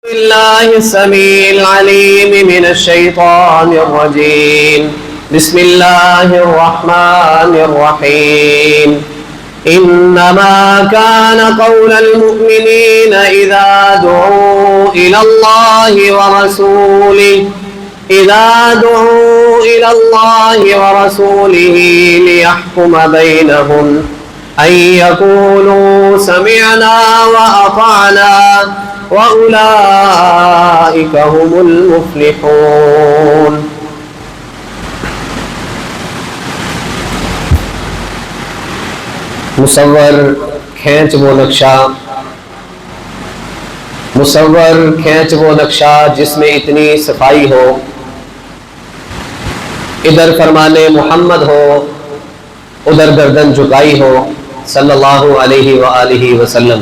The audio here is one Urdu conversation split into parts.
الله السميع العليم من الشيطان الرجيم. بسم الله الرحمن الرحيم. إنما كان قول المؤمنين إذا دعوا إلى الله ورسوله ليحكم بينهم أن يقولوا سمعنا وأطعنا وأولئك هم المفلحون. مصور کھینچ وہ نقشہ جس میں اتنی صفائی ہو، ادھر فرمان محمد ہو ادھر گردن جھکائی ہو صلی اللہ علیہ وآلہ وسلم.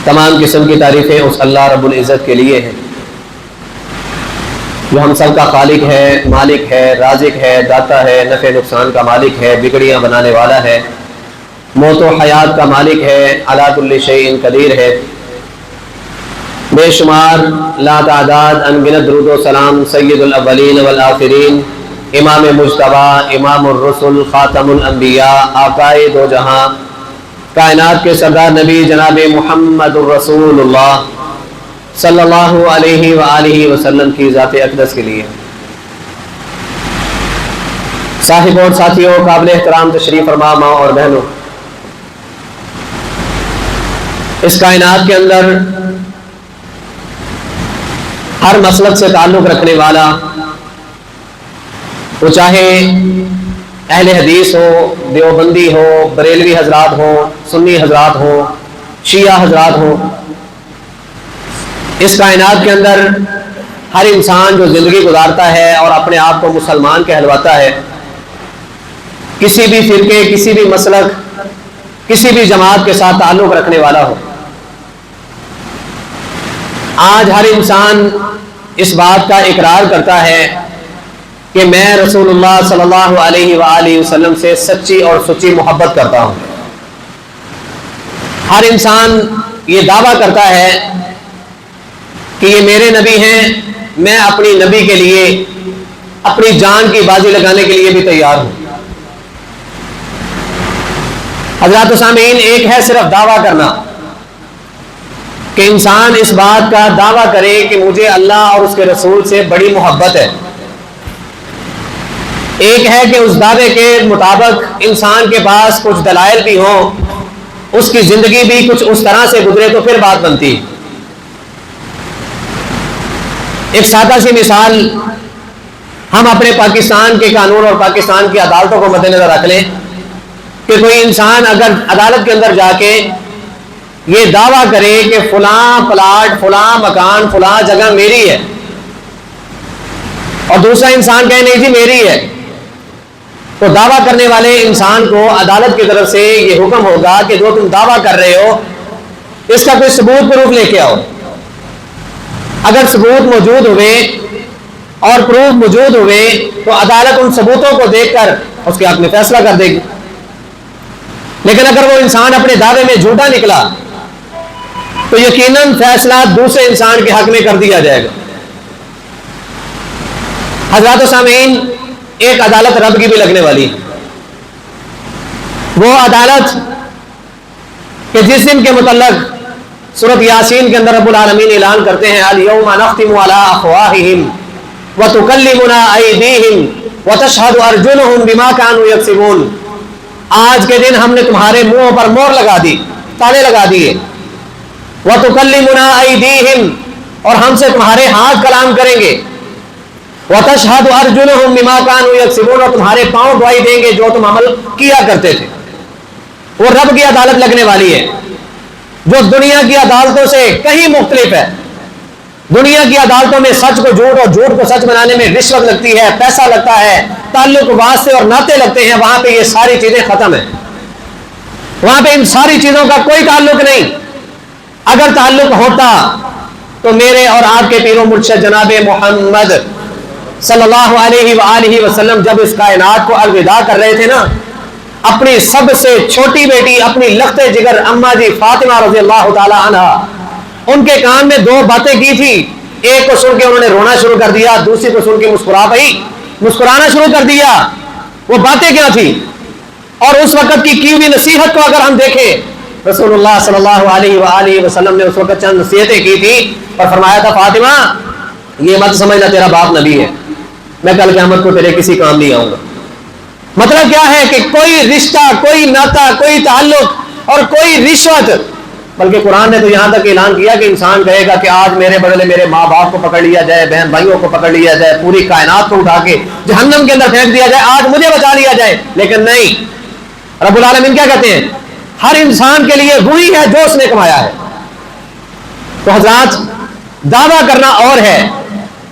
تمام قسم کی تعریفیں اس اللہ رب العزت کے لیے ہیں جو ہم سب کا خالق ہے، مالک ہے، رازق ہے، داتا ہے، نفع نقصان کا مالک ہے، بگڑیاں بنانے والا ہے، موت و حیات کا مالک ہے، علی کل شیء قدیر ہے. بے شمار لا تعداد انگنت درود و سلام سید الاولین والآخرین، امام مجتبی، امام الرسل، خاتم الانبیاء، آقائے دو جہاں، کائنات کے سردار نبی جناب محمد الرسول اللہ صلی اللہ علیہ وآلہ وسلم کی ذات اقدس کے لیے. صاحب اور ساتھیوں، قابل احترام تشریف فرما ماں اور بہنوں، اس کائنات کے اندر ہر مسلک سے تعلق رکھنے والا، وہ چاہے اہل حدیث ہو، دیوبندی ہو، بریلوی حضرات ہو، سنی حضرات ہو، شیعہ حضرات ہو، اس کائنات کے اندر ہر انسان جو زندگی گزارتا ہے اور اپنے آپ کو مسلمان کہلواتا ہے، کسی بھی فرقے، کسی بھی مسلک، کسی بھی جماعت کے ساتھ تعلق رکھنے والا ہو، آج ہر انسان اس بات کا اقرار کرتا ہے کہ میں رسول اللہ صلی اللہ علیہ وآلہ وسلم سے سچی اور سچی محبت کرتا ہوں. ہر انسان یہ دعویٰ کرتا ہے کہ یہ میرے نبی ہیں، میں اپنی نبی کے لیے اپنی جان کی بازی لگانے کے لیے بھی تیار ہوں. حضرات و سامعین، ایک ہے صرف دعویٰ کرنا کہ انسان اس بات کا دعویٰ کرے کہ مجھے اللہ اور اس کے رسول سے بڑی محبت ہے. ایک ہے کہ اس دعوے کے مطابق انسان کے پاس کچھ دلائل بھی ہوں، اس کی زندگی بھی کچھ اس طرح سے گزرے تو پھر بات بنتی. ایک سادہ سی مثال ہم اپنے پاکستان کے قانون اور پاکستان کی عدالتوں کو مد نظر رکھ لیں کہ کوئی انسان اگر عدالت کے اندر جا کے یہ دعویٰ کرے کہ فلاں پلاٹ، فلاں مکان، فلاں جگہ میری ہے، اور دوسرا انسان کہے نہیں جی میری ہے، تو دعویٰ کرنے والے انسان کو عدالت کی طرف سے یہ حکم ہوگا کہ جو تم دعویٰ کر رہے ہو اس کا کوئی ثبوت پروف لے کے آؤ. اگر ثبوت موجود ہوئے اور پروف موجود ہوئے تو عدالت ان ثبوتوں کو دیکھ کر اس کے حق میں فیصلہ کر دے گی. لیکن اگر وہ انسان اپنے دعوے میں جھوٹا نکلا تو یقیناً فیصلہ دوسرے انسان کے حق میں کر دیا جائے گا. حضرات و سامعین، ایک عدالت رب کی بھی لگنے والی ہے، وہ عدالت کہ جس دن کے متعلق سورۃ یاسین کے اندر رب العالمین اعلان کرتے ہیں الیوم نختم علی افواہہم وتکلمنا ایدیہم وتشہد ارجلہم بما کانوا یکسبون. آج کے دن ہم نے تمہارے منہوں پر مہر لگا دی، تالے لگا دیے. وتکلمنا ایدیہم، اور ہم سے تمہارے ہاتھ کلام کریں گے. وتشہد ارجلہم بما کانوا یکسبون، اور تمہارے پاؤں گواہی دیں گے جو تم عمل کیا کرتے تھے. وہ رب کی عدالت لگنے والی ہے جو دنیا کی عدالتوں سے کہیں مختلف ہے. دنیا کی عدالتوں میں سچ کو جھوٹ اور جھوٹ کو سچ بنانے میں رشوت لگتی ہے، پیسہ لگتا ہے، تعلق واسطے اور ناطے لگتے ہیں. وہاں پہ یہ ساری چیزیں ختم ہیں، وہاں پہ ان ساری چیزوں کا کوئی تعلق نہیں. اگر تعلق ہوتا تو میرے اور آپ کے پیر و مرشد جناب محمد صلی اللہ علیہ وآلہ وسلم جب اس کائنات کو الوداع کر رہے تھے نا، اپنی سب سے چھوٹی بیٹی، اپنی لخت جگر اماں جی فاطمہ رضی اللہ تعالی عنہا، ان کے کان میں دو باتیں کی تھی، ایک کو سن کے انہوں نے رونا شروع کر دیا، دوسری کو سن کے مسکرانا شروع کر دیا۔ وہ باتیں کیا تھی؟ اور اس وقت کی ہوئی نصیحت کو اگر ہم دیکھیں، رسول اللہ صلی اللہ علیہ وآلہ وسلم نے اس وقت چند نصیحتیں کی تھی اور فرمایا تھا فاطمہ یہ مت سمجھنا تیرا باپ نبی ہے، میں کل قیامت کو تیرے کسی کام نہیں آؤں گا۔ مطلب کیا ہے کہ کوئی رشتہ، کوئی ناتا، کوئی تعلق اور کوئی رشوت، بلکہ قرآن نے تو یہاں تک اعلان کیا کہ انسان کہے گا کہ آج میرے بدلے میرے ماں باپ کو پکڑ لیا جائے، بہن بھائیوں کو پکڑ لیا جائے، پوری کائنات کو اٹھا کے جہنم کے اندر پھینک دیا جائے، آج مجھے بچا لیا جائے، لیکن نہیں، رب العالمین کیا کہتے ہیں؟ ہر انسان کے لیے وہی ہے جو اس نے کمایا ہے۔ تو حضرات، دعویٰ کرنا اور ہے،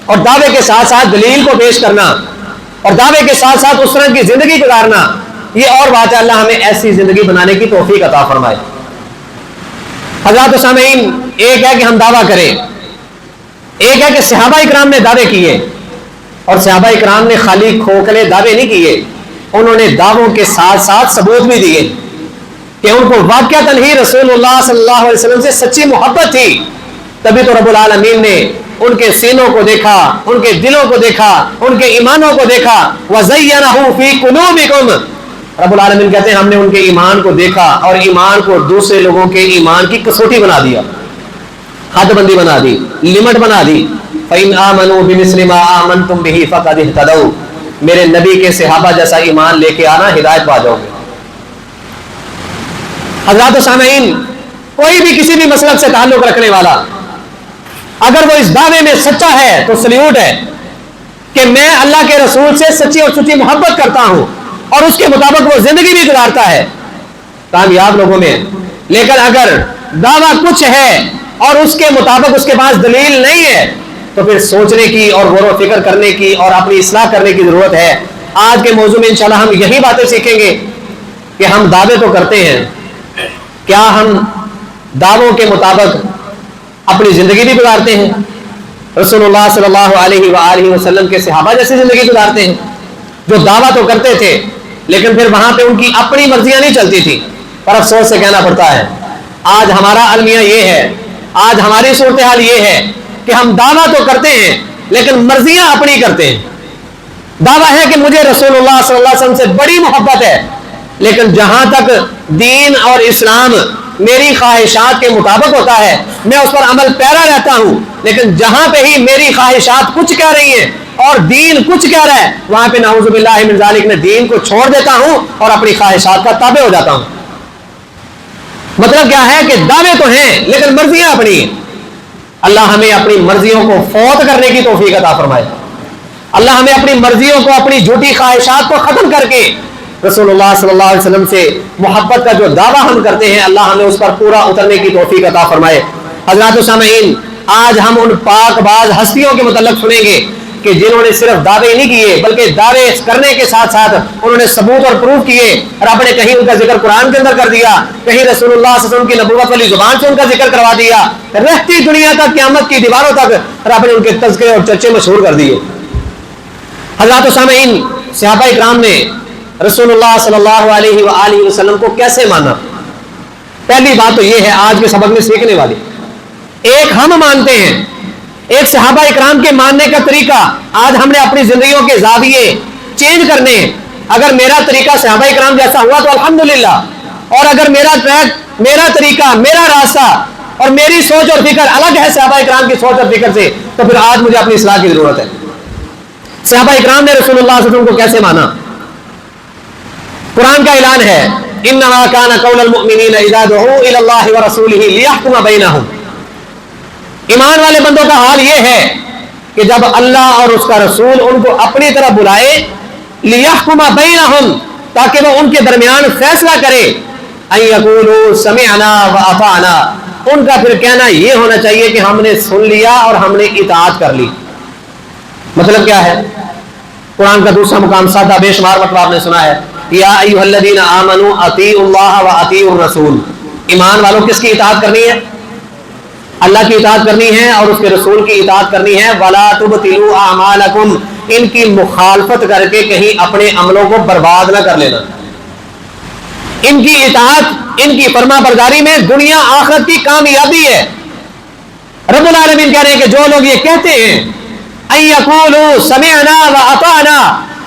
اور دعوے کے ساتھ ساتھ دلیل کو پیش کرنا، اور دعوے کے ساتھ ساتھ اس طرح کی زندگی گزارنا، یہ اور بات ہے۔ اللہ ہمیں ایسی زندگی بنانے کی توفیق عطا فرمائے۔ حضرات و سامعین، ایک ہے کہ ہم دعویٰ کریں، ایک ہے کہ صحابہ اکرام نے دعوے کیے، اور صحابہ اکرام نے خالی کھوکھلے دعوے نہیں کیے، انہوں نے دعووں کے ساتھ ساتھ ثبوت بھی دیے کہ ان کو واقعتاً ہی رسول اللہ صلی اللہ علیہ وسلم سے سچی محبت تھی۔ تبھی تو رب العالمین نے ان کے سینوں کو دیکھا، ان کے دلوں کو دیکھا، ان کے ایمانوں کو دیکھا۔ وَزَيَّنَهُ فِي قُلُوبِكُمْ، رب العالمین کہتے ہیں ہم نے ان کے ایمان کو دیکھا اور ایمان کو دوسرے لوگوں کے ایمان کی کسوٹی بنا دیا، حد بندی بنا دی، لمٹ بنا دی۔ فَإِنْ آمَنُوا بِمِثْلِ مَا آمَنْتُمْ بِهِ فَقَدِ اهْتَدَوْا، میرے نبی کے صحابہ جیسا ایمان لے کے آنا، ہدایت پا جاؤ گے۔ حضرات و سامعین، کوئی بھی کسی بھی مسلک سے تعلق رکھنے والا اگر وہ اس دعوے میں سچا ہے تو سلیوٹ ہے کہ میں اللہ کے رسول سے سچی اور سچی محبت کرتا ہوں، اور اس کے مطابق وہ زندگی بھی گزارتا ہے، کامیاب لوگوں میں۔ لیکن اگر دعویٰ کچھ ہے اور اس کے مطابق اس کے پاس دلیل نہیں ہے تو پھر سوچنے کی اور غور و فکر کرنے کی اور اپنی اصلاح کرنے کی ضرورت ہے۔ آج کے موضوع میں انشاءاللہ ہم یہی باتیں سیکھیں گے کہ ہم دعوے تو کرتے ہیں، کیا ہم دعووں کے مطابق اپنی زندگی بھی گزارتے ہیں؟ رسول اللہ صلی اللہ علیہ وآلہ وسلم کے صحابہ جیسی زندگی گزارتے ہیں، جو دعویٰ تو کرتے تھے لیکن پھر وہاں پہ ان کی اپنی مرضیاں نہیں چلتی تھی۔ پر افسوس سے کہنا پڑتا ہے آج ہمارا المیہ یہ ہے، آج ہماری صورتحال یہ ہے کہ ہم دعویٰ تو کرتے ہیں لیکن مرضیاں اپنی کرتے ہیں۔ دعویٰ ہے کہ مجھے رسول اللہ صلی اللہ علیہ وسلم سے بڑی محبت ہے، لیکن جہاں تک دین اور اسلام میری خواہشات کے مطابق ہوتا ہے میں اس پر عمل پیرا رہتا ہوں، لیکن جہاں پہ ہی میری خواہشات کچھ کہہ رہی ہیں اور دین کچھ کہہ رہا ہے وہاں پہ نعوذ باللہ من ذالک میں دین کو چھوڑ دیتا ہوں اور اپنی خواہشات کا تابع ہو جاتا ہوں۔ مطلب کیا ہے کہ دعوے تو ہیں لیکن مرضیاں اپنی ہیں۔ اللہ ہمیں اپنی مرضیوں کو فوت کرنے کی توفیق عطا فرمائے۔ اللہ ہمیں اپنی مرضیوں کو، اپنی جھوٹی خواہشات کو ختم کر کے رسول اللہ صلی اللہ علیہ وسلم سے محبت کا جو دعویٰ ہم کرتے ہیں اللہ ہمیں اس پر پورا اترنے کی توفیق عطا فرمائے۔ حضرات و سامعین، آج ہم ان پاک باز ہستیوں کے متعلق سنیں گے کہ جنہوں نے صرف دعوے نہیں کیے بلکہ دعوے کرنے کے ساتھ ساتھ انہوں نے ثبوت اور پروف کیے۔ رب نے کہیں ان کا ذکر قرآن کے اندر کر دیا، کہیں رسول اللہ صلی اللہ علیہ وسلم کی نبوت والی زبان سے ان کا ذکر کروا دیا، رہتی دنیا تک قیامت کی دیواروں تک رب نے ان کے تذکرے اور چرچے مشہور کر دیے۔ حضرات و سامعین، صحابہ اکرام نے رسول اللہ صلی اللہ علیہ وآلہ وسلم کو کیسے مانا؟ پہلی بات تو یہ ہے آج کے سبق میں سیکھنے والی، ایک ہم مانتے ہیں، ایک صحابہ اکرام کے ماننے کا طریقہ۔ آج ہم نے اپنی زندگیوں کے زاویے چینج کرنے ہیں۔ اگر میرا طریقہ صحابہ اکرام جیسا ہوا تو الحمدللہ، اور اگر میرا ٹریک، میرا طریقہ، میرا راستہ اور میری سوچ اور فکر الگ ہے صحابہ اکرام کی سوچ اور فکر سے تو پھر آج مجھے اپنی اصلاح کی ضرورت ہے۔ صحابہ اکرام نے رسول اللہ صلی اللہ علیہ وسلم کو کیسے مانا؟ قرآن کا اعلان ہے انما کان قول المؤمنین اذا دعوا الی اللہ ورسولہ لیحکم بینہم۔ ایمان والے بندوں کا حال یہ ہے کہ جب اللہ اور اس کا رسول ان کو اپنی طرف بلائے، لیحکم بینہم، تاکہ وہ ان کے درمیان فیصلہ کرے، ان یقولوا سمعنا واطعنا، ان کا پھر کہنا یہ ہونا چاہیے کہ ہم نے سن لیا اور ہم نے اطاعت کر لی۔ مطلب کیا ہے؟ قرآن کا دوسرا مقام سادہ بے شمار مطلب آپ نے سنا ہے، یا ایھا الذین آمنوا اطیعوا اللہ واطیعوا الرسول۔ ایمان والوں کس کی اطاعت کرنی ہے؟ اللہ کی اطاعت کرنی ہے اور اس کے رسول کی اطاعت کرنی ہے۔ ولا تبطلوا اعمالکم، ان کی مخالفت کر کے کہیں اپنے عملوں کو برباد نہ کر لینا۔ ان کی اطاعت، ان کی فرما برداری میں دنیا آخرت کی کامیابی ہے۔ رب العالمین کہہ رہے ہیں کہ جو لوگ یہ کہتے ہیں ان یقولوا سمعنا واطعنا،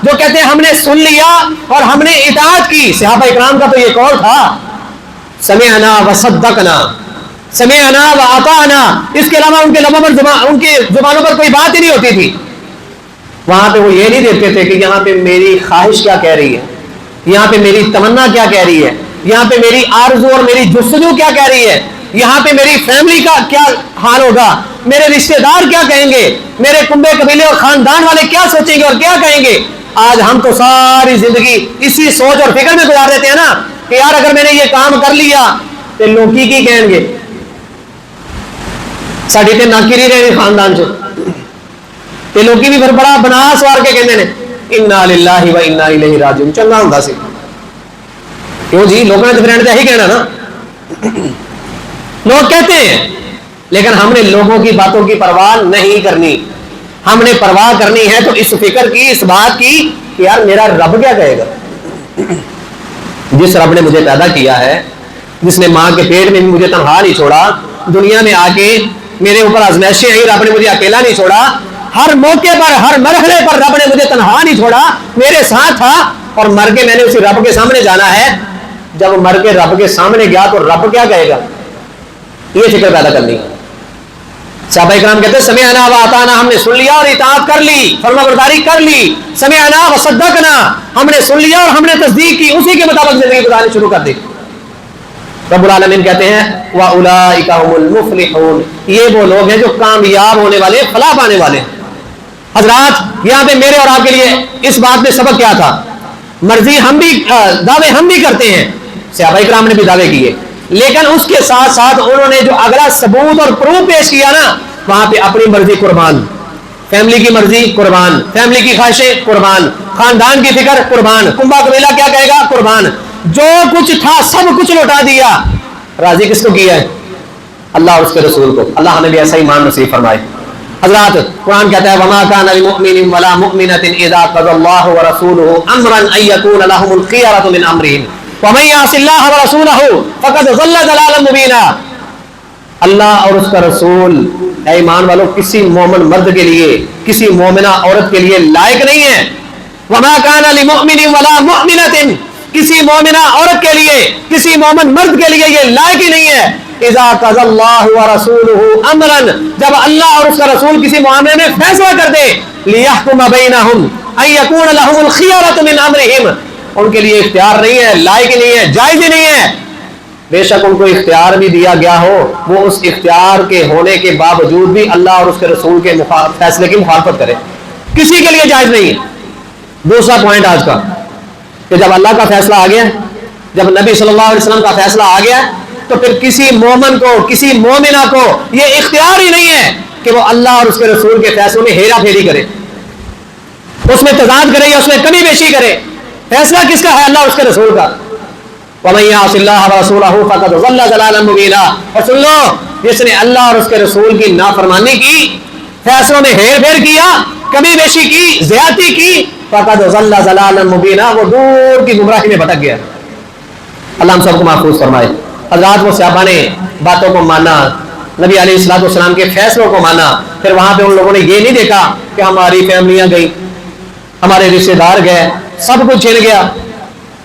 جو کہتے ہیں ہم نے سن لیا اور ہم نے اطاعت کی. صحابہ اکرام کا تو یہ قول تھا سمعنا وصدقنا، سمعنا واطعنا، اس کے علاوہ ان کے لبوں پر ان کے زبانوں پر کوئی بات ہی نہیں ہوتی تھی. وہاں پہ وہ یہ نہیں دیکھتے تھے کہ یہاں پہ میری خواہش کیا کہہ رہی ہے، یہاں پہ میری تمنا کیا کہہ رہی ہے، یہاں پہ میری آرزو اور میری جستجو کیا کہہ رہی ہے، یہاں پہ میری فیملی کا کیا حال ہوگا، میرے رشتہ دار کیا کہیں گے، میرے کنبے قبیلے اور خاندان والے کیا سوچیں گے اور کیا کہیں گے. آج ہم تو ساری زندگی اسی سوچ اور فکر میں گزار دیتے ہیں نا کہ یار اگر میں نے یہ کام کر لیا تو لوگ کی کہیں گے، ساڈی تے ناکی نہیں رہے خاندان چ تے لوگ بھی پھر بڑا بنا سوار کے کہندے نے انا للہ و انا الیہ راجعون. چنگا ہوندا سی کیوں جی، لوگوں نے تو فرینڈ یہی کہنا نا. لوگ کہتے ہیں لیکن ہم نے لوگوں کی باتوں کی پرواہ نہیں کرنی. ہم نے پرواہ کرنی ہے تو اس فکر کی، اس بات کی کہ یار میرا رب کیا کہے گا. جس رب نے مجھے پیدا کیا ہے، جس نے ماں کے پیٹ میں بھی مجھے تنہا نہیں چھوڑا، دنیا میں آ کے میرے اوپر آزمائشیں آئی، رب نے مجھے اکیلا نہیں چھوڑا، ہر موقع پر ہر مرحلے پر رب نے مجھے تنہا نہیں چھوڑا، میرے ساتھ تھا، اور مر کے میں نے اسی رب کے سامنے جانا ہے. جب مر کے رب کے سامنے گیا تو رب کیا کہے گا، یہ فکر پیدا کرنی ہے. صحابہ اکرام کہتے ہیں سمعنا واطعنا، ہم نے سن لیا اور اطاعت کر لی، فرما برداری کر لی. سمعنا وصدقنا، ہم نے سن لیا اور ہم نے تصدیق کی، اسی کے مطابق زندگی گزارنی شروع کر دی. رب العالمین کہتے ہیں وَأُولَئِكَ هُمُ الْمُفْلِحُونَ، یہ وہ لوگ ہیں جو کامیاب ہونے والے، فلاح پانے والے. حضرات یہاں پہ میرے اور آپ کے لیے اس بات میں سبق کیا تھا؟ مرضی ہم بھی دعوے ہم بھی کرتے ہیں، صحابہ اکرام نے بھی دعوے کیے، لیکن اس کے ساتھ ساتھ انہوں نے جو اگلا ثبوت اور پروف پیش کیا نا، وہاں پہ اپنی مرضی قربان، فیملی کی مرضی قربان، فیملی کی خواہشیں قربان، خاندان کی فکر قربان، کنبا قبیلہ کیا کہے گا قربان، جو کچھ تھا سب کچھ لوٹا دیا. راضی کس کو کیا ہے؟ اللہ اور اس کے رسول کو. اللہ ہمیں بھی ایسا ایمان نصیب فرمائے. حضرات قرآن کہتا ہے وما كان لمؤمن ولا مؤمنة اذا قضى الله ورسوله امرا ان يكون لهم الخيرة من امرهم ومن يعص الله ورسوله فقد ضل ضلالا مبينا. اللہ اور اس کا رسول اے ایمان والو کسی مومن مرد کے لیے، کسی مومنہ عورت کے لیے لائق نہیں ہے. وما كان لمؤمن ولا مؤمنة، کسی مومنہ عورت کے لیے، کسی مومن مرد کے لیے یہ لائق ہی نہیں ہے. اذا قضى الله ورسوله امرا، جب اللہ اور اس کا رسول کسی معاملے میں فیصلہ کر دے، ليحكم بينهم ان يكون لهم الخيرة من امرهم، ان کے لیے اختیار نہیں ہے، لائق نہیں ہے، جائز ہی نہیں ہے. بے شک ان کو اختیار بھی دیا گیا ہو، وہ اس اختیار کے ہونے کے باوجود بھی اللہ اور اس کے رسول کے فیصلے کی مخالفت کرے، کسی کے لیے جائز نہیں ہے. دوسرا پوائنٹ آج کا کہ جب اللہ کا فیصلہ آ گیا، جب نبی صلی اللہ علیہ وسلم کا فیصلہ آ گیا، تو پھر کسی مومن کو، کسی مومنہ کو یہ اختیار ہی نہیں ہے کہ وہ اللہ اور اس کے رسول کے فیصلوں میں ہیرا پھیری کرے، اس میں تضاد کرے یا اس میں کمی بیشی کرے. فیصلہ کس کا ہے؟ اللہ اور اس کے رسول کا. وَمَن يَعْصِ اللَّهَ وَرَسُولَهُ فَقَدْ ضَلَّ ضَلَالًا مُبِينًا. اور سن لو، جس نے اللہ اور اس کے رسول کی نافرمانی کی، فیصلوں میں ہیر پھیر کیا، کمی بیشی کی، زیادتی کی، فَقَدْ ضَلَّ ضَلَالًا مُبِينًا، وہ دور کی گمراہی میں بھٹک گیا. اللہ ہم سب کو محفوظ فرمائے. حضرات وہ صحابہ نے باتوں کو مانا، نبی علیہ الصلوۃ والسلام کے فیصلوں کو مانا. پھر وہاں پہ ان لوگوں نے یہ نہیں دیکھا کہ ہماری فیملیاں گئی، ہمارے رشتے دار گئے، سب کچھ چھن گیا.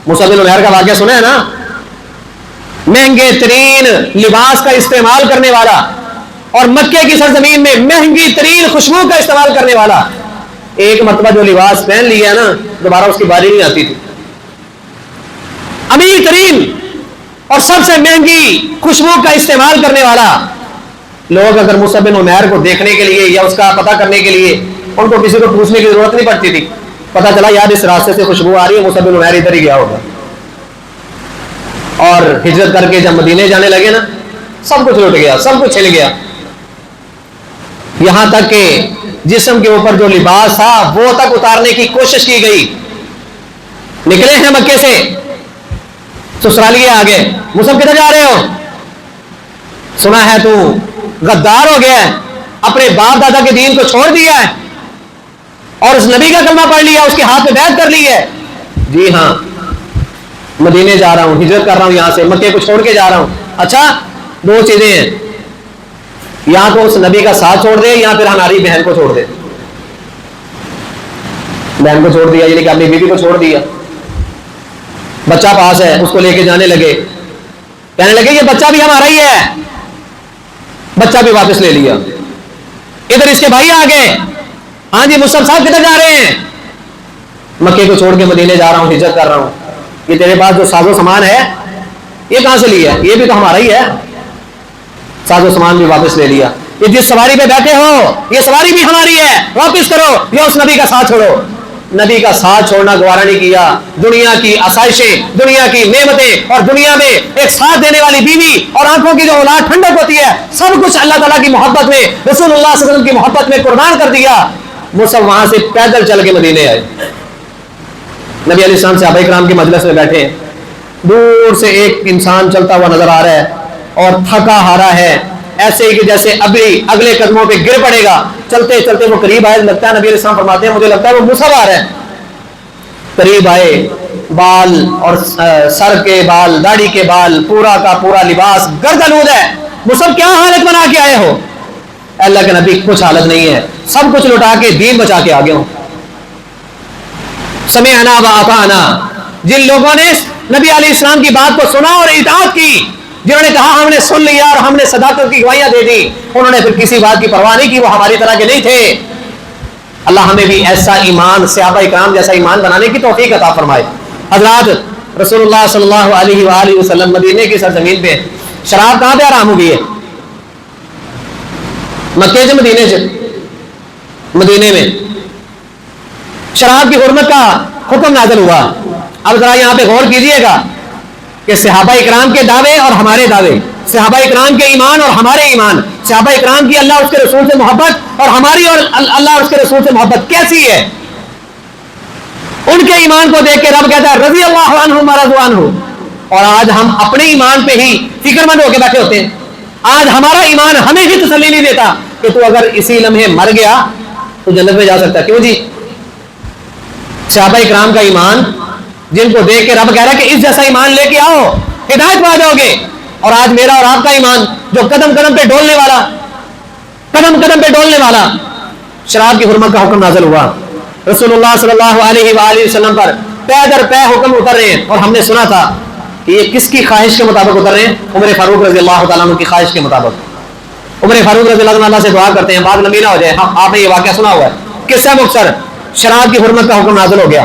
موسیٰ بن عمیر کا واقعہ سنا ہے نا، مہنگے ترین لباس کا استعمال کرنے والا اور مکے کی سرزمین میں مہنگی ترین خوشبو کا استعمال کرنے والا، ایک مرتبہ جو لباس پہن لیا نا دوبارہ اس کی باری نہیں آتی تھی. امیر ترین اور سب سے مہنگی خوشبو کا استعمال کرنے والا، لوگ اگر موسیٰ بن عمیر کو دیکھنے کے لیے یا اس کا پتہ کرنے کے لیے ان کو کسی کو پوچھنے کی ضرورت نہیں پڑتی تھی. پتہ چلا یار اس راستے سے خوشبو آ رہی ہے، موسیٰ بن عمیر ادھر ہی گیا ہوگا. اور ہجرت کر کے جب مدینے جانے لگے نا، سب کچھ لٹ گیا، سب کچھ چھل گیا. یہاں تک کہ جسم کے اوپر جو لباس تھا وہ تک اتارنے کی کوشش کی گئی. نکلے ہیں مکے سے، سسرالیے آگے، موسیٰ کدھر جا رہے ہو؟ سنا ہے تو غدار ہو گیا ہے، اپنے باپ دادا کے دین کو چھوڑ دیا ہے اور اس نبی کا کلمہ پڑھ لیا، اس کے ہاتھ پہ بیعت کر لی ہے. جی ہاں، مدینے جا رہا ہوں، ہجرت کر رہا ہوں، یہاں سے مکے کو چھوڑ کے جا رہا ہوں. اچھا، دو چیزیں ہیں، یا تو اس نبی کا ساتھ چھوڑ دے یا پھر ہماری بہن کو چھوڑ دے. بہن کو چھوڑ دیا یعنی کہ اپنی بیوی کو چھوڑ دیا. بچہ پاس ہے, اس کو لے کے جانے لگے, کہنے لگے یہ بچہ بھی ہمارا ہی ہے, بچہ بھی واپس لے لیا. ادھر اس کے بھائی آ گئے, ہاں جی مصعب صاحب کدھر جا رہے ہیں؟ مکے کو چھوڑ کے مدینے جا رہا ہوں, ہجرت کر رہا ہوں. یہ تیرے پاس جو ساز و سامان ہے یہ کہاں سے لیا؟ یہ بھی تو ہمارا ہی ہے. ساز و سامان بھی واپس لے لیا. یہ جس سواری پہ بیٹھے ہو یہ سواری بھی ہماری ہے, واپس کرو. یا اس نبی کا ساتھ چھوڑو. نبی کا ساتھ چھوڑنا گوارا نہیں کیا. دنیا کی آسائشیں, دنیا کی نعمتیں اور دنیا میں ایک ساتھ دینے والی بیوی اور آنکھوں کی جو اولاد ٹھنڈک ہوتی ہے, سب کچھ اللہ تعالیٰ کی محبت میں, رسول اللہ صلی اللہ علیہ وسلم کی محبت میں قربان کر دیا. وہ سب وہاں سے پیدل چل کے مدینے آئے. نبی علیہ السلام صحابہ کرام کی مجلس میں بیٹھے ہیں. دور سے ایک انسان چلتا ہوا نظر آ رہا ہے اور تھکا ہارا ہے, ایسے ہی کہ جیسے اگلے قدموں پہ گر پڑے گا. چلتے چلتے وہ قریب آئے, لگتا ہے نبی علیہ السلام فرماتے ہیں مجھے لگتا ہے وہ مصعب آ رہا ہے. قریب آئے, بال اور سر کے بال, داڑھی کے بال, پورا کا پورا لباس گردنود ہے. مصعب کیا حالت بنا کے آئے ہو؟ اللہ کے نبی کچھ حالت نہیں ہے, سب کچھ لٹا کے دین بچا کے آگے ہوں. سمعنا و اطعنا, جن لوگوں نے نبی علیہ السلام کی بات کو سنا اور اطاعت کی, جنہوں نے کہا ہم نے سن لیا اور ہم نے صداقت کی گواہیاں دے دی, انہوں نے پھر کسی بات کی پرواہ نہیں کی. وہ ہماری طرح کے نہیں تھے. اللہ ہمیں بھی ایسا ایمان, صحابہ کرام جیسا ایمان بنانے کی توفیق عطا فرمائے. حضرات رسول اللہ صلی اللہ علیہ وآلہ وسلم مدینے کی سرزمین پہ شراب کہاں پہ حرام ہو گئی ہے؟ مکے سے مدینے میں شراب کی حرمت کا حکم نازل ہوا. اب ذرا یہاں پہ غور کیجئے گا کہ صحابہ اکرام کے دعوے اور ہمارے دعوے, صحابہ اکرام کے ایمان اور ہمارے ایمان, صحابہ اکرام کی اللہ اس کے رسول سے محبت اور ہماری اور اللہ اور اس کے رسول سے محبت کیسی ہے؟ ان کے ایمان کو دیکھ کے رب کہتا ہے رضی اللہ عنہم ورضوا عنہ, اور آج ہم اپنے ایمان پہ ہی فکر مند ہو کے بیٹھے ہوتے ہیں. آج ہمارا ایمان ہمیں ہی تسلی نہیں دیتا کہ تو اگر اسی لمحے مر گیا تو جنت میں جا سکتا ہے. کیوں جی؟ صحابہ اکرام کا ایمان جن کو دیکھ کے رب کہہ رہا ہے کہ اس جیسا ایمان لے کے آؤ, ہدایت پا جاؤ گے. اور آج میرا اور آپ کا ایمان جو قدم قدم پہ ڈولنے والا, قدم قدم پہ ڈولنے والا, شراب کی حرمت کا حکم نازل ہوا. رسول اللہ صلی اللہ علیہ وآلہ وسلم پر پے در پے حکم اتر رہے ہیں, اور ہم نے سنا تھا کہ یہ کس کی خواہش کے مطابق اتر رہے ہیں؟ عمر فاروق رضی اللہ تعالیٰ عنہ کی خواہش کے مطابق. عمر فاروق رضی اللہ عنہ سے دعا کرتے ہیں, بات لمبی نہ ہو جائے, آپ نے یہ واقعہ سنا ہوا ہے. قصہ مختصر, شراب کی حرمت کا حکم نازل ہو گیا.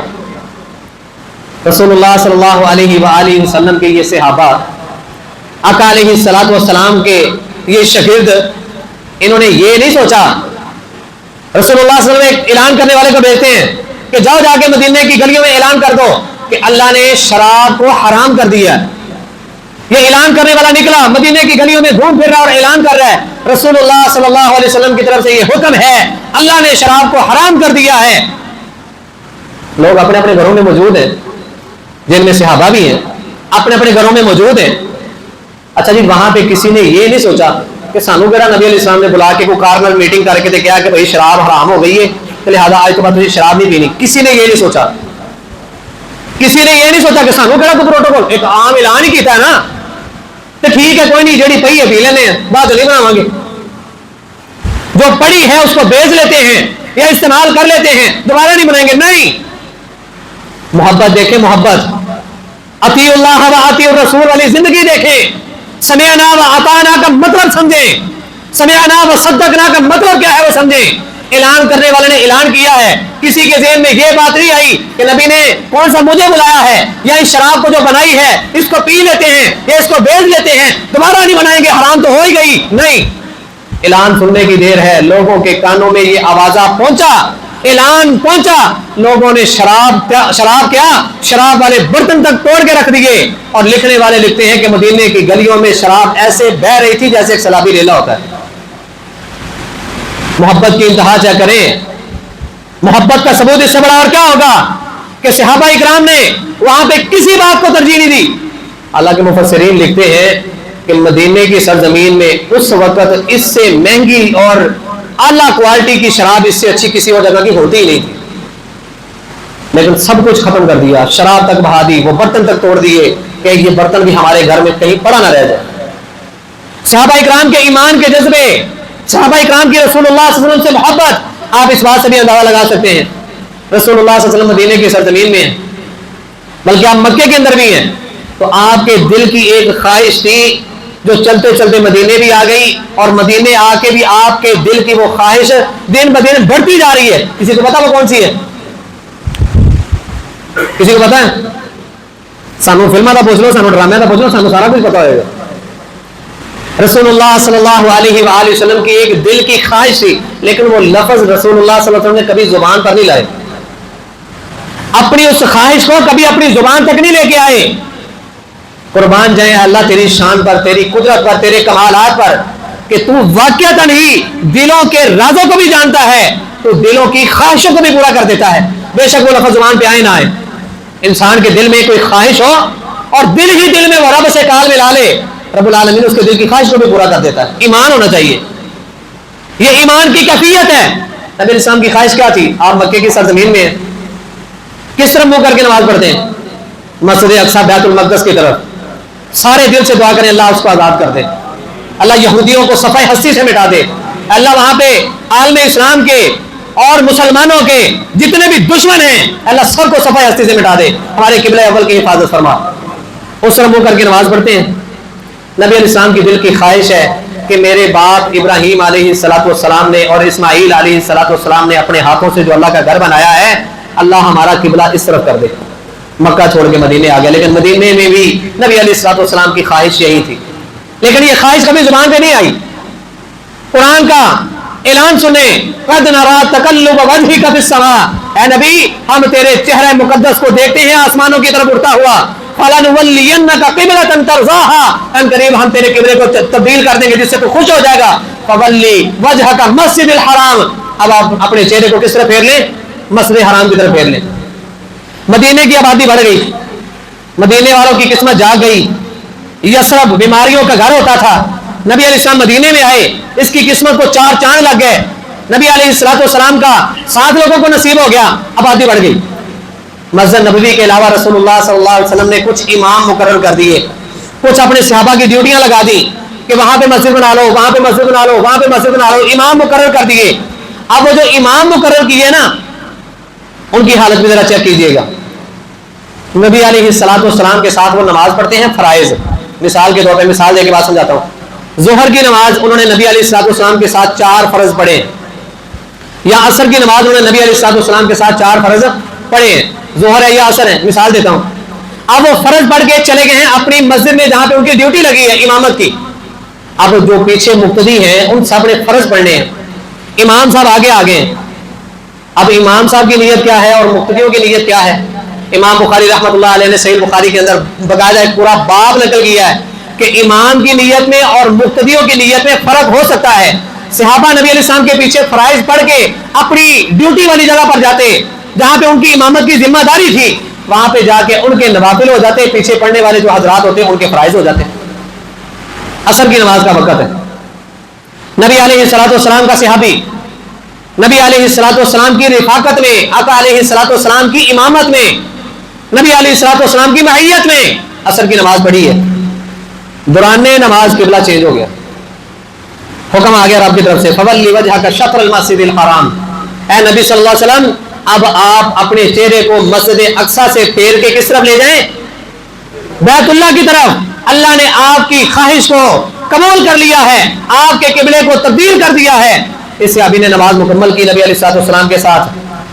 رسول اللہ صلی اللہ علیہ وآلہ وسلم کے یہ صحابہ, آقا علیہ الصلوۃ والسلام کے یہ شاگرد, انہوں نے یہ نہیں سوچا. رسول اللہ صلی اللہ علیہ وسلم ایک اعلان کرنے والے کو بھیجتے ہیں کہ جاؤ جا کے مدینے کی گلیوں میں اعلان کر دو کہ اللہ نے شراب کو حرام کر دیا. یہ اعلان کرنے والا نکلا, مدینے کی گلیوں میں گھوم پھر رہا اور اعلان کر رہا ہے رسول اللہ صلی اللہ علیہ وسلم کی طرف سے یہ حکم ہے, اللہ نے شراب کو حرام کر دیا ہے. لوگ اپنے اپنے گھروں میں موجود ہیں, جن میں صحابہ بھی ہیں, اپنے اپنے گھروں میں موجود ہیں. اچھا جی, وہاں پہ کسی نے یہ نہیں سوچا کہ سانو کہڑا نبی علیہ السلام نے بلا کے کوئی کارنر میٹنگ کر کے کیا کہ بھائی شراب حرام ہو گئی ہے لہٰذا آج کے بعد تجھے شراب نہیں پینی. کسی نے یہ نہیں سوچا, کسی نے یہ نہیں سوچا کہ سانو کہڑا کوئی پروٹوکول, ایک عام اعلان ہی کیتا ہے نا, تو ٹھیک ہے کوئی نہیں, جیڑی پئی ہے پی لینے ہیں, بعد نہیں بناواں گے. جو پڑی ہے اس کو بیچ لیتے ہیں یا استعمال کر لیتے ہیں, دوبارہ نہیں بنائیں گے. نہیں, محبت دیکھیں, محبت, اطیع اللہ و اطیع الرسول والی زندگی دیکھیں. سمعنا و اطعنا کا مطلب سمجھیں, سمعنا و صدقنا کا مطلب کیا ہے وہ سمجھیں. اعلان کرنے والے نے اعلان کیا ہے, کسی کے ذہن میں یہ بات نہیں آئی کہ نبی نے کون سا مجھے بلایا ہے, یا اس شراب کو جو بنائی ہے اس کو پی لیتے ہیں یا اس کو بیچ لیتے ہیں, دوبارہ نہیں بنائیں گے, حرام تو ہو ہی گئی. نہیں, اعلان سننے کی دیر ہے. لوگوں کے کانوں میں یہ آوازہ پہنچا, اعلان پہنچا, لوگوں نے شراب کیا, شراب والے برتن تک توڑ کے رکھ دیے. اور لکھنے والے لکھتے ہیں کہ مدینے کی گلیوں میں شراب ایسے بہ رہی تھی جیسے ایک سیلابی ریلا ہوتا ہے. محبت کی انتہا چیک کریں. محبت کا ثبوت اس سے بڑا اور کیا ہوگا کہ صحابہ اکرام نے وہاں پہ کسی بات کو ترجیح نہیں دی. اللہ کے مفسرین لکھتے ہیں کہ مدینے کی سرزمین میں اس وقت اس سے مہنگی اور اعلیٰ کوالٹی کی شراب اس سے اچھی کسی اور جگہ کی ہوتی ہی نہیں تھی, لیکن سب کچھ ختم کر دیا, شراب تک بہا دی, وہ برتن تک توڑ دیے کہ یہ برتن بھی ہمارے گھر میں کہیں پڑا نہ رہ جائے. صحابہ اکرام کے ایمان کے جذبے صحابہ اکرام کی رسول اللہ صلی اللہ علیہ وسلم سے محبت آپ اس بات سے بھی اندازہ لگا سکتے ہیں. رسول اللہ صلی اللہ علیہ وسلم مدینے کی سرزمین میں ہیں, بلکہ آپ مکے کے اندر بھی ہیں, تو آپ کے دل کی ایک خواہش تھی جو چلتے چلتے مدینے بھی آ گئی, اور مدینے آ کے بھی آپ کے دل کی وہ خواہش دن بدن بڑھتی جا رہی ہے. کسی کو پتا وہ کون سی ہے؟ کسی کو پتا ہے؟ سانو فلموں کا پوچھ لو, سانو ڈرامے کا پوچھ لو, سانو سارا کچھ پتا ہوئے گا. رسول اللہ صلی اللہ علیہ وآلہ وسلم کی ایک دل کی خواہش تھی, لیکن وہ لفظ رسول اللہ صلی اللہ علیہ وسلم نے کبھی زبان پر نہیں لائے, اپنی اس خواہش کو کبھی اپنی زبان تک نہیں لے کے آئے. قربان جائیں اللہ تیری شان پر, تیری قدرت پر, تیرے کمالات پر, کہ تو واقعتاً ہی دلوں کے رازوں کو بھی جانتا ہے, تو دلوں کی خواہشوں کو بھی پورا کر دیتا ہے. بے شک وہ لفظ زبان پہ آئے نہ آئے, انسان کے دل میں کوئی خواہش ہو اور دل ہی دل میں وہ رب سے کال ملا لے, رب العالمین اس کے دل کی خواہش کو بھی پورا کر دیتا ہے. ایمان ہونا چاہیے, یہ ایمان کی کیفیت ہے. نبی علیہ السلام کی خواہش کیا تھی؟ آپ مکے کی سرزمین میں کس طرف منہ کر کے نماز پڑھتے ہیں؟ مسجد اقصی بیت المقدس کی طرف. سارے دل سے دعا کریں اللہ اس کو آزاد کر دے, اللہ یہودیوں کو صفحہ ہستی سے مٹا دے, اللہ وہاں پہ عالم اسلام کے اور مسلمانوں کے جتنے بھی دشمن ہیں اللہ سب کو صفحہ ہستی سے مٹا دے, ہمارے قبلہ اول کی حفاظت فرما. اس طرح منہ کر کے نماز پڑھتے ہیں. نبی علیہ السلام کی دل کی خواہش ہے کہ میرے باپ ابراہیم علیہ السلام نے اور اسماعیل علیہ السلام نے اپنے ہاتھوں سے جو اللہ کا گھر بنایا ہے, اللہ ہمارا قبلہ اس طرف کر دے. مکہ چھوڑ کے مدینے آ گیا, لیکن مدینے میں بھی نبی علیہ السلام کی خواہش یہی تھی, لیکن یہ خواہش کبھی زبان پہ نہیں آئی. قرآن کا اعلان سنیں, قد نرا تقلب وجهک فی السماء, اے نبی ہم تیرے چہرہ مقدس کو دیکھتے ہیں آسمانوں کی طرف اڑتا ہوا. فلنولینک قبلۃ ترضاها, ان قریب ہم تیرے قبلے کو تبدیل کر دیں گے جس سے تو خوش ہو جائے گا. فولی وجهک مسجد الحرام, اب آپ اپنے چہرے کو کس طرف پھیر لیں؟ مسجد حرام کی طرف پھیر لیں. مدینے کی آبادی بڑھ گئی, مدینے والوں کی قسمت جاگ گئی. یثرب بیماریوں کا گھر ہوتا تھا, نبی علیہ السلام مدینے میں آئے, اس کی قسمت کو 4 چاند لگ گئے. نبی علیہ السلام کا 7 لوگوں کو نصیب ہو گیا, آبادی بڑھ گئی. مسجد نبوی کے علاوہ رسول اللہ صلی اللہ علیہ وسلم نے کچھ امام مقرر کر دیے, کچھ اپنے صحابہ کی ڈیوٹیاں لگا دی کہ وہاں پہ مسجد بنا لو, وہاں پہ مسجد بنا لو, وہاں پہ مسجد بنا لو, امام مقرر کر دیے. اب وہ جو امام مقرر کیے نا, ان کی حالت بھی ذرا چیک کیجئے گا. نبی علیہ السلام کے ساتھ وہ نماز پڑھتے ہیں فرائض. مثال کے طور پہ مثال دے کے بات سمجھاتا ہوں. ظہر کی نماز انہوں نے نبی علیہ السلام کے ساتھ 4 فرض پڑھے, یا عصر کی نماز انہوں نے نبی علیہ السلام کے ساتھ 4 فرض پڑھے ہیں. ظہر ہے یا عصر ہے, مثال دیتا ہوں. اب وہ فرض پڑھ کے چلے گئے ہیں اپنی مسجد میں جہاں پہ ان کی ڈیوٹی لگی ہے امامت کی. اب جو پیچھے مقتدی ہیں ان سب نے فرض پڑھنے ہیں, امام صاحب آگے آگے ہیں. اب امام صاحب کی نیت کیا ہے اور مقتدیوں کی نیت کیا ہے؟ امام بخاری رحمۃ اللہ علیہ نے صحیح بخاری کے اندر باقاعدہ ایک پورا باب نقل کیا ہے کہ امام کی نیت میں اور مقتدیوں کی نیت میں فرق ہو سکتا ہے. صحابہ نبی علیہ السلام کے پیچھے فرائض پڑھ کے اپنی ڈیوٹی والی جگہ پر جاتے, جہاں پہ ان کی امامت کی ذمہ داری تھی, وہاں پہ جا کے ان کے نوافل ہو جاتے, پیچھے پڑھنے والے جو حضرات ہوتے ہیں ان کے فرائض ہو جاتے. عصر کی نماز کا وقت ہے. نبی علیہ السلام کا صحابی نبی علیہ السلام کی رفاقت میں, آقا علیہ السلام کی امامت میں, نبی علیہ السلام کی معیت میں عصر کی نماز پڑھی ہے. دوران نماز قبلہ چینج ہو گیا, حکم آ گیا رب کی طرف سے, فولی وجہک شطر المسجد الحرام, اے نبی صلی اللہ علیہ وسلم اب آپ اپنے چہرے کو مسجد اقصی سے پھیر کے کس طرف لے جائیں؟ بیت اللہ کی طرف. اللہ نے آپ کی خواہش کو قبول کر لیا ہے, آپ کے قبلے کو تبدیل کر دیا ہے. اس صحابی نے نماز مکمل کی نبی علیہ السلام کے ساتھ,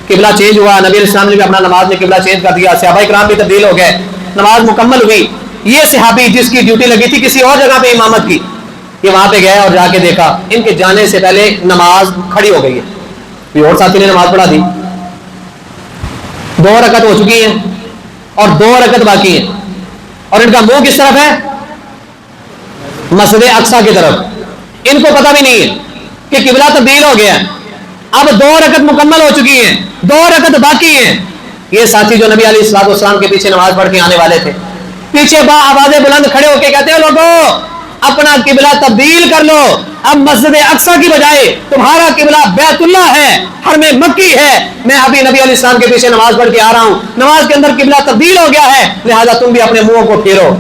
قبلہ چینج ہوا, نبی علیہ السلام نے بھی اپنا نماز میں قبلہ چینج کر دیا, صحابہ کرام بھی تبدیل ہو گئے, نماز مکمل ہوئی. یہ صحابی جس کی ڈیوٹی لگی تھی کسی اور جگہ پہ امامت کی, یہ وہاں پہ گیا اور جا کے دیکھا ان کے جانے سے پہلے نماز کھڑی ہو گئی ہے. کوئی اور ساتھی نے نماز پڑھا دی, 2 رکعت ہو چکی ہیں اور 2 رکعت باقی ہیں, اور ان کا منہ کس طرف ہے؟ مسجد اقصی کی طرف. ان کو پتہ بھی نہیں ہے کہ قبلہ تبدیل ہو گیا. اب 2 رکعت مکمل ہو چکی ہیں, 2 رکعت باقی ہیں. یہ ساتھی جو نبی علیہ السلام کے پیچھے نماز پڑھ کے آنے والے تھے, پیچھے با آوازیں بلند کھڑے ہو کے کہتے ہیں لوگوں اپنا قبلہ تبدیل کر لو, اب مسجد اقصی کی بجائے تمہارا قبلہ بیت اللہ ہے, حرم مکی ہے. میں ابھی نبی علیہ السلام کے پیچھے نماز پڑھ کے آ رہا ہوں, نماز کے اندر قبلہ تبدیل ہو گیا ہے, لہذا تم بھی اپنے منہوں کو پھیرو,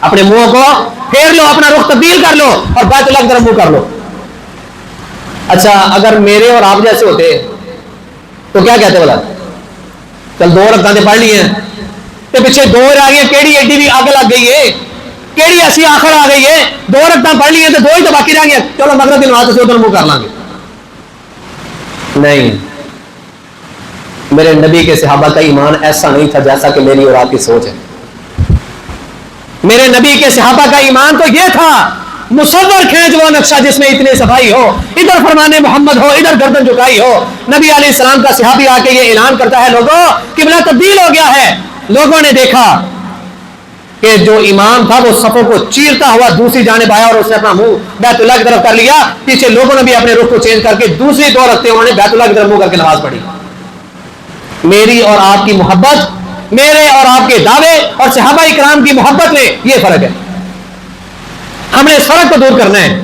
اپنے منہوں کو پھیر لو, اپنا رخ تبدیل کر لو اور بیت اللہ کی طرف منہ کر لو. اچھا اگر میرے اور آپ جیسے ہوتے تو کیا کہتے بولا چل 2 رکعتیں پڑھ لی ہیں تے پیچھے 2 رہ گئی ہیں, کیڑی ایڈی بھی آگ لگ گئی ہے, کیڑی ایسی آخر آ گئی ہے, 2 رکعتیں پڑھ لی ہیں تو 2 ہی تو باقی رہ گئی, چلو مغرب کی نماز سے ادھر منہ کر لیں گے. نہیں, میرے نبی کے صحابہ کا ایمان ایسا نہیں تھا جیسا کہ میری اور آپ کی سوچ ہے. میرے نبی کے صحابہ کا ایمان تو یہ تھا, مصور کھینچ وہ نقشہ جس میں اتنی صفائی ہو, ادھر فرمان محمد ہو, ادھر گردن جھکائی ہو. نبی علیہ السلام کا صحابی آ کے یہ اعلان کرتا ہے لوگوں قبلہ تبدیل ہو گیا ہے. لوگوں نے دیکھا کہ جو امام تھا وہ صفوں کو چیرتا ہوا دوسری جانب آیا اور اس نے اپنا منہ بیت اللہ کی طرف کر لیا. پیچھے لوگوں نے بھی اپنے رخ کو چینج کر کے دوسری 2 رکھتے انہوں نے بیت اللہ کی طرف منہ کر کے نماز پڑھی. میری اور آپ کی محبت, میرے اور آپ کے دعوے اور صحابہ کرام کی محبت میں یہ فرق ہے. ہم نے اس فرق کو دور کرنا ہے.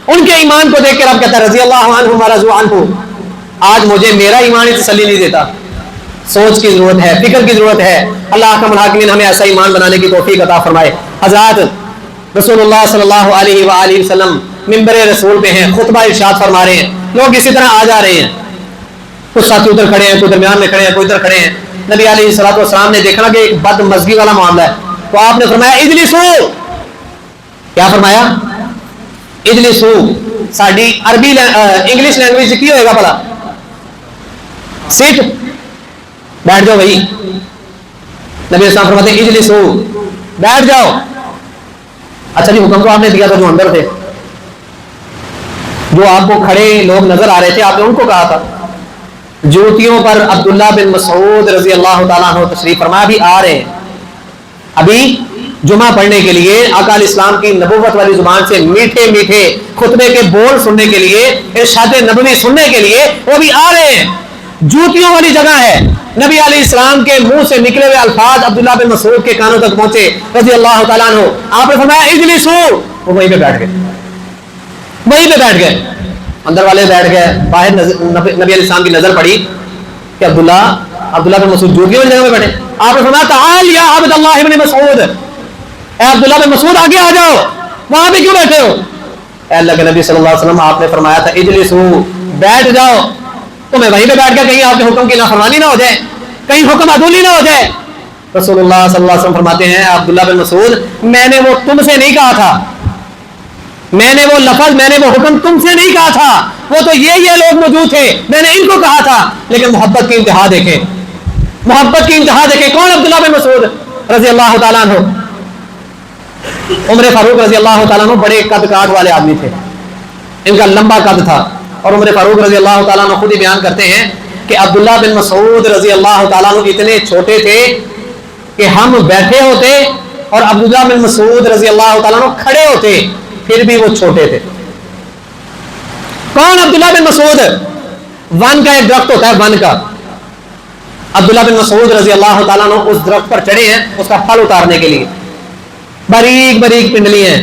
ان کے ایمان کو دیکھ کر آپ کہتا ہے رضی اللہ عنہ ورضوا عنہ. آج مجھے میرا ایمان ہی تسلی نہیں دیتا. سوچ کی ضرورت ہے, فکر کی ضرورت ہے. اللہ احکم الحاکمین ہمیں ایسا ایمان بنانے کی توفیق عطا فرمائے. حضرات رسول اللہ صلی اللہ علیہ وآلہ وسلم منبر رسول پہ ہیں, خطبہ ارشاد فرما رہے ہیں. لوگ اسی طرح آ جا رہے ہیں, کچھ ساتھی ادھر کھڑے ہیں, کوئی درمیان میں کھڑے ہیں, کوئی ادھر کھڑے ہیں. نبی علیہ الصلوۃ والسلام نے دیکھا کہ ایک بد مزگی والا معاملہ ہے, تو آپ نے فرمایا اجلسو. کیا فرمایا؟ اجلسو. ساری عربی انگلش لینگویج کی ہوئے گا بھلا سیٹ, بیٹھ جاؤ بھائی. نبی السلام فرماتے ہیں اجلسو, بیٹھ جاؤ. اچھا جی, حکم تو آپ نے دیا تھا جو اندر تھے, جو آپ کو کھڑے لوگ نظر آ رہے تھے آپ نے ان کو کہا تھا. جوتیوں پر عبداللہ بن مسعود رضی اللہ تعالیٰ عنہ تشریف فرما بھی آ رہے ہیں. ابھی جمعہ پڑھنے کے لیے آقا علیہ السلام کی نبوت والی زبان سے میٹھے میٹھے خطبے کے بول سننے کے لیے, ارشاد نبوی سننے کے لیے وہ بھی آ رہے ہیں. جوتیوں والی جگہ ہے. نبی علیہ السلام کے منہ سے نکلے ہوئے الفاظ عبداللہ بن مسعود کے کانوں تک پہنچے رضی اللہ تعالیٰ عنہ. آپ نے فرمایا اجلسو, وہ وہیں پہ بیٹھ گئے, وہیں پہ بیٹھ گئے. اندر والے بیٹھ گئے, باہر نبی علیہ السلام کی نظر پڑی کہ عبداللہ بن مسعود جوتیوں والی جگہ میں بیٹھے. آپ نے فرمایا تعال یا عبد اللہ بن مسعود, اے عبداللہ بن مسعود آگے آ جاؤ, وہاں پہ کیوں بیٹھے ہو؟ اے اللہ کے نبی صلی اللہ علیہ وسلم آپ نے فرمایا تھا اجلسو, بیٹھ جاؤ. تو میں وہیں پہ بیٹھ گیا, کہیں آپ کے حکم کی نافرمانی نہ ہو جائے, کہیں حکم عدولی نہ ہو جائے. رسول اللہ صلی اللہ علیہ وسلم فرماتے ہیں عبداللہ بن مسعود, میں نے وہ تم سے نہیں کہا تھا, میں نے وہ لفظ, میں نے وہ حکم تم سے نہیں کہا تھا. وہ تو یہ لوگ موجود تھے, میں نے ان کو کہا تھا. لیکن محبت کی انتہا دیکھیں, محبت کی انتہا دیکھیں. کون عبداللہ بن مسعود رضی اللہ تعالیٰ عنہ؟ عمر فاروق رضی اللہ تعالیٰ عنہ بڑے قد کاٹ والے آدمی تھے, ان کا لمبا قد تھا. اور عمر فاروق رضی اللہ تعالیٰ عنہ خود ہی بیان کرتے ہیں کہ عبداللہ بن مسعود رضی اللہ تعالیٰ عنہ اتنے چھوٹے تھے کہ ہم بیٹھے ہوتے اور عبداللہ بن مسعود رضی اللہ تعالیٰ عنہ کھڑے ہوتے, پھر بھی وہ چھوٹے تھے. کون عبداللہ بن مسعود؟ ون کا ایک درخت ہوتا ہے, ون کا. عبداللہ بن مسعود رضی اللہ تعالیٰ عنہ اس درخت پر چڑھے ہیں اس کا پھل اتارنے کے لیے. باریک باریک پنڈلیاں,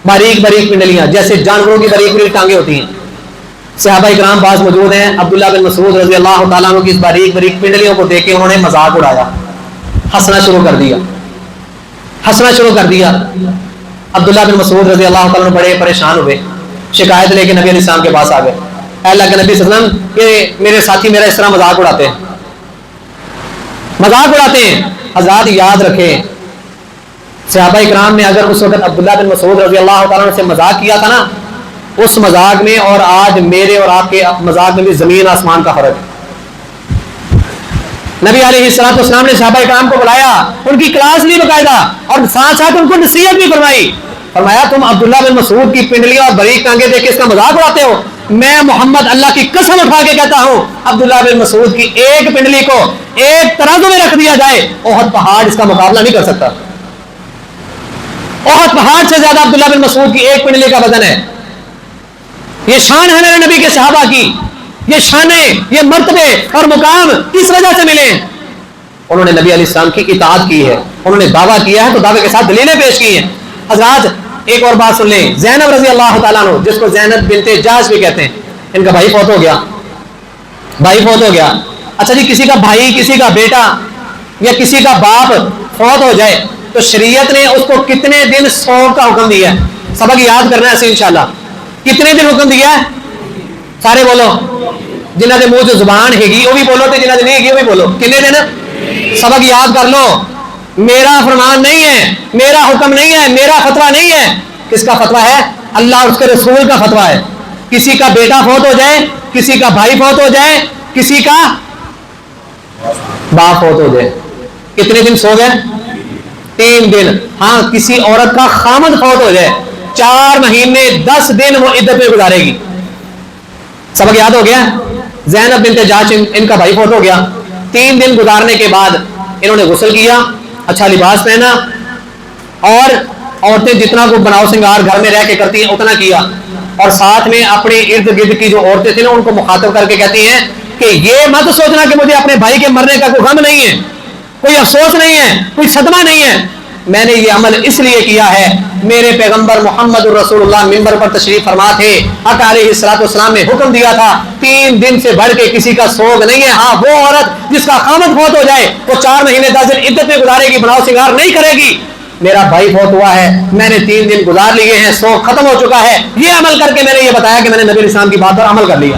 باریک باریک پنڈلیاں جیسے جانوروں کی باریک باریک ٹانگیں ہوتی ہیں. صحابہ کرام بعض موجود ہیں, عبداللہ بن مسعود رضی اللہ تعالیٰ عنہ کی اس باریک باریک پنڈلیوں کو دیکھ کے انہوں نے مذاق اڑایا, ہنسنا شروع کر دیا, ہنسنا شروع کر دیا. عبداللہ بن مسعود رضی اللہ تعالیٰ عنہ بڑے پریشان ہوئے, شکایت لے کے نبی علیہ السلام کے پاس آ گئے. اے اللہ کے نبی صلی اللہ علیہ وسلم, کہ میرے ساتھی میرا اس طرح مذاق اڑاتے ہیں, مذاق اڑاتے ہیں. حضرات یاد رکھیں, صحابہ کرام نے اگر اس وقت عبداللہ بن مسعود رضی اللہ تعالیٰ عنہ سے مذاق کیا تھا نا, اس مذاق میں اور آج میرے اور آپ کے مذاق میں بھی زمین آسمان کا فرق ہے. نبی علیہ السلام نے صحابہ کرام کو بلایا, ان کی کلاس لی باقاعدہ, اور ساتھ ساتھ ان کو نصیحت بھی فرمائی. فرمایا تم عبداللہ بن مسعود کی پنڈلیاں اور باریک ٹانگیں دیکھ کے اس کا مذاق اڑاتے ہو. میں محمد اللہ کی قسم اٹھا کے کہتا ہوں, عبداللہ بن مسعود کی ایک پنڈلی کو ایک ترازو میں رکھ دیا جائے, احد پہاڑ اس کا مقابلہ نہیں کر سکتا. احد پہاڑ سے زیادہ عبداللہ بن مسعود کی ایک پنڈلی کا وزن ہے. یہ شان ہے میرے نبی کے صحابہ کی, یہ شانیں, یہ مرتبے اور مقام کس وجہ سے ملے؟ انہوں نے نبی علیہ السلام کی اطاعت کی ہے, انہوں نے دعویٰ کیا ہے تو دعوے کے ساتھ دلیلیں پیش کی ہیں. حضرات ایک اور بات سن لیں, زینب رضی اللہ تعالیٰ عنہ جس کو زینب بنت جاش بھی کہتے ہیں, ان کا بھائی فوت ہو گیا, بھائی فوت ہو گیا. اچھا جی, کسی کا بھائی, کسی کا بیٹا یا کسی کا باپ فوت ہو جائے تو شریعت نے اس کو کتنے دن سوگ کا حکم دیا ہے؟ سبق یاد کرنا ہے اسے انشاءاللہ. کتنے دن حکم دیا ہے؟ سارے بولو, جنہوں نے منہ زبان ہے وہ بھی بولو, تو جنہوں نے نہیں ہے وہ بھی بولو. کنے دن سبق یاد کر لو. میرا فرمان نہیں ہے, میرا حکم نہیں ہے, میرا فتویٰ نہیں ہے. کس کا فتویٰ ہے؟ اللہ اور اس کے رسول کا فتویٰ ہے. کسی کا بیٹا فوت ہو جائے, کسی کا بھائی فوت ہو جائے, کسی کا باپ فوت ہو جائے, کتنے دن سو گئے؟ 3 دن. ہاں, کسی عورت کا خامد فوت ہو جائے 4 مہینے 10 دن وہ عدت میں گزارے گی. سبق یاد ہو گیا؟ زینب بنت جاش ان کا بھائی فوت ہو گیا. 3 دن گزارنے کے بعد انہوں نے غسل کیا, اچھا لباس پہنا, اور عورتیں جتنا کو بناؤ سنگار گھر میں رہ کے کرتی ہیں اتنا کیا, اور ساتھ میں اپنے ارد گرد کی جو عورتیں تھیں نا ان کو مخاطب کر کے کہتی ہیں کہ یہ مت سوچنا کہ مجھے اپنے بھائی کے مرنے کا کوئی غم نہیں ہے, کوئی افسوس نہیں ہے, کوئی صدمہ نہیں ہے. میں نے یہ عمل اس لیے کیا ہے, میرے پیغمبر محمد الرسول اللہ منبر پر تشریف فرما تھے, آقا علیہ الصلوۃ والسلام نے حکم دیا تھا 3 دن سے بڑھ کے کسی کا سوگ نہیں ہے. ہاں, وہ عورت جس کا خامد فوت ہو جائے وہ 4 مہینے 10 دن عدت میں گزارے گی, بناؤ سنگار نہیں کرے گی. میرا بھائی فوت ہوا ہے, میں نے 3 دن گزار لیے ہیں, سوگ ختم ہو چکا ہے, یہ عمل کر کے میں نے یہ بتایا کہ میں نے نبی علیہ السلام کی بات پر عمل کر لیا.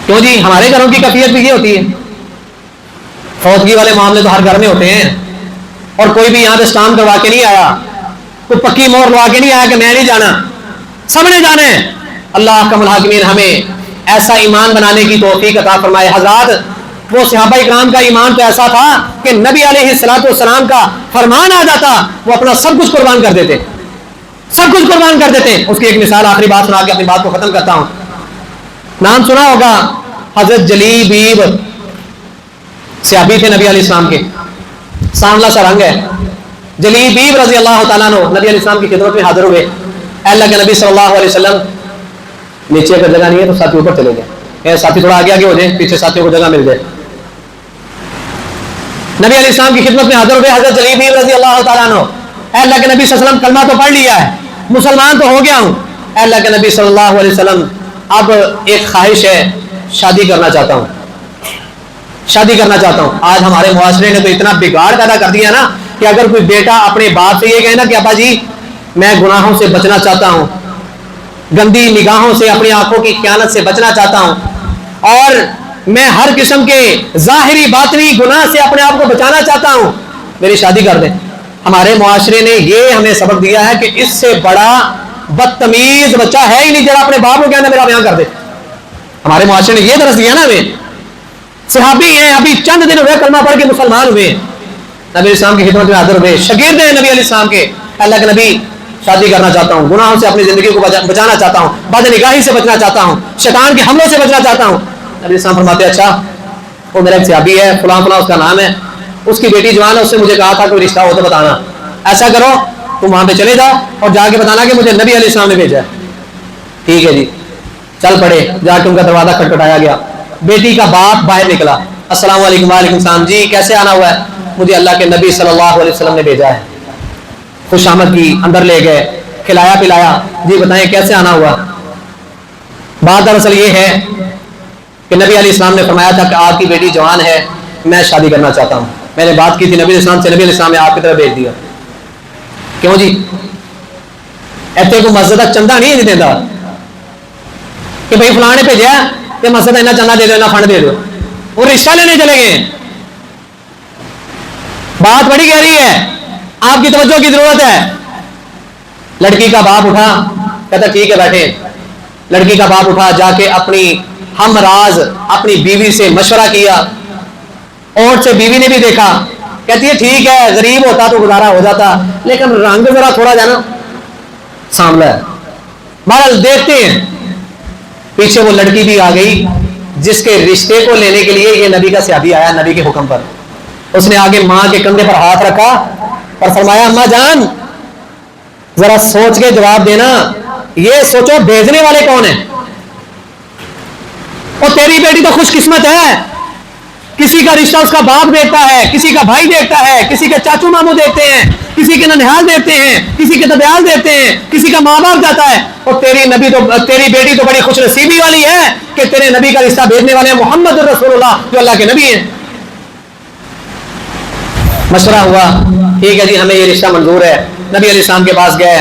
کیوں جی, ہمارے گھروں کی کیفیت بھی یہ ہوتی ہے. فوتگی والے معاملے تو ہر گھر میں ہوتے ہیں, اور کوئی بھی یہاں پہ اسٹامپ کروا کے نہیں آیا, کوئی پکی مہر لوا کے نہیں آیا کہ میں نہیں جانا, سب نے جانا ہے. اللہ احکم الحاکمین ہمیں ایسا ایمان بنانے کی توفیق عطا فرمائے. حضرات, وہ صحابہ کرام کا ایمان تو ایسا تھا کہ نبی علیہ الصلوۃ والسلام کا فرمان آ جاتا وہ اپنا سب کچھ قربان کر دیتے, سب کچھ قربان کر دیتے. اس کی ایک مثال آخری بات سنا کے اپنی بات کو ختم کرتا ہوں. نام سنا ہوگا حضرت جلیبیب, صحابی تھے نبی علیہ السلام کے, سانولا سا رنگ ہے. جلیبیب رضی اللہ تعالیٰ عنہ نبی علیہ السلام کی خدمت میں حاضر ہوئے. اللہ کے نبی صلی اللہ علیہ وسلم, نیچے اگر جگہ نہیں ہے تو ساتھی اوپر چلے گئے, ساتھی تھوڑا آگے ہو جائے, پیچھے ساتھیوں کو جگہ مل جائے. نبی علیہ السلام کی خدمت میں حاضر ہوئے حضرت جلیبیب رضی اللہ تعالیٰ عنہ. اللہ کے نبی صلی اللہ علیہ وسلم, کلمہ تو پڑھ لیا ہے, مسلمان تو ہو گیا ہوں. اللہ کے نبی صلی اللہ علیہ وسلم, اب ایک خواہش ہے, شادی کرنا چاہتا ہوں, شادی کرنا چاہتا ہوں. آج ہمارے معاشرے نے تو اتنا بگاڑ پیدا کر دیا نا کہ اگر کوئی بیٹا اپنے باپ سے یہ کہے نا کہ ابا جی میں گناہوں سے بچنا چاہتا ہوں, گندی نگاہوں سے, اپنی آنکھوں کی خیانت سے بچنا چاہتا ہوں, اور میں ہر قسم کے ظاہری باطنی گناہ سے اپنے آپ کو بچانا چاہتا ہوں, میری شادی کر دیں. ہمارے معاشرے نے یہ ہمیں سبق دیا ہے کہ اس سے بڑا بدتمیز بچہ ہے ہی نہیں جڑا اپنے باپ کو کہنا میرا بیان کر دے. ہمارے معاشرے نے یہ درس دیا نا ہمیں. صحابی ہیں, ابھی چند دن ہوئے کلمہ پڑھ کے مسلمان ہوئے, نبی علیہ السلام کی خدمت میں حاضر ہوئے, شاگرد ہیں نبی علیہ السلام کے. اللہ کے نبی, شادی کرنا چاہتا ہوں, گناہوں سے اپنی زندگی کو بچانا چاہتا ہوں, بد نگاہی سے بچنا چاہتا ہوں, شیطان کے حملوں سے بچنا چاہتا ہوں. نبی علیہ السلام فرماتے ہیں اچھا, وہ میرا ایک صحابی ہے, فلاں فلاں اس کا نام ہے, اس کی بیٹی جوان ہے, اس سے مجھے کہا تھا کوئی رشتہ ہو تو بتانا. ایسا کرو تم وہاں پہ چلے جاؤ اور جا کے بتانا کہ مجھے نبی علیہ السلام نے بھیجا ہے. ٹھیک ہے جی, چل پڑے. جا کے ان کا دروازہ کھٹکھٹایا گیا. بیٹی کا باپ باہر نکلا, السلام علیکم. وعلیکم السلام, جی کیسے آنا ہوا ہے؟ مجھے اللہ کے نبی صلی اللہ علیہ وسلم نے بھیجا ہے. خوش آمد کی, اندر لے گئے, کھلایا پلایا. جی بتائیں کیسے آنا ہوا؟ بات دراصل یہ ہے کہ نبی علیہ السلام نے فرمایا تھا کہ آپ کی بیٹی جوان ہے, میں شادی کرنا چاہتا ہوں. میں نے بات کی تھی نبی علیہ السلام سے, نبی علیہ السلام نے آپ کی طرف بھیج دیا. کیوں جی, ایسے کو مسجد تک چندہ نہیں دیتا کہ بھائی فلاں نے بھیجا کہ مسجد اتنا چندہ دے دو, اتنا فنڈ دے دو. وہ رشتہ لینے چلے گئے. بات بڑی گہری ہے, آپ کی توجہ کی ضرورت ہے. لڑکی کا باپ اٹھا, کہتا ٹھیک ہے بیٹھے. لڑکی کا باپ اٹھا, جا کے اپنی ہم راز اپنی بیوی سے مشورہ کیا. اور سے بیوی نے بھی دیکھا, کہتی ہے ٹھیک ہے, غریب ہوتا تو گزارا ہو جاتا, لیکن رنگ ذرا تھوڑا جانا سامنا ہے. بہرحال دیکھتے ہیں. پیچھے وہ لڑکی بھی آ گئی جس کے رشتے کو لینے کے لیے یہ نبی کا صحابی آیا, نبی کے حکم پر. اس نے آگے ماں کے کندھے پر ہاتھ رکھا اور فرمایا اماں جان ذرا سوچ کے جواب دینا, یہ سوچو بھیجنے والے کون ہیں؟ اور تیری بیٹی تو خوش قسمت ہے, کسی کا رشتہ اس کا باپ دیکھتا ہے, کسی کا بھائی دیکھتا ہے, کسی کے چاچو ماموں دیکھتے ہیں, کسی کے ننھیال دیکھتے ہیں, کسی کے ددیال دیکھتے ہیں, کسی کا ماں باپ جاتا ہے. اور تیری بیٹی تو بڑی خوش نصیبی والی ہے کہ تیرے نبی کا رشتہ بھیجنے والے ہیں محمد رسول اللہ جو اللہ کے نبی ہیں. مشورہ ہوا, ٹھیک ہے جی ہمیں یہ رشتہ منظور ہے. نبی علیہ السلام کے پاس گئے,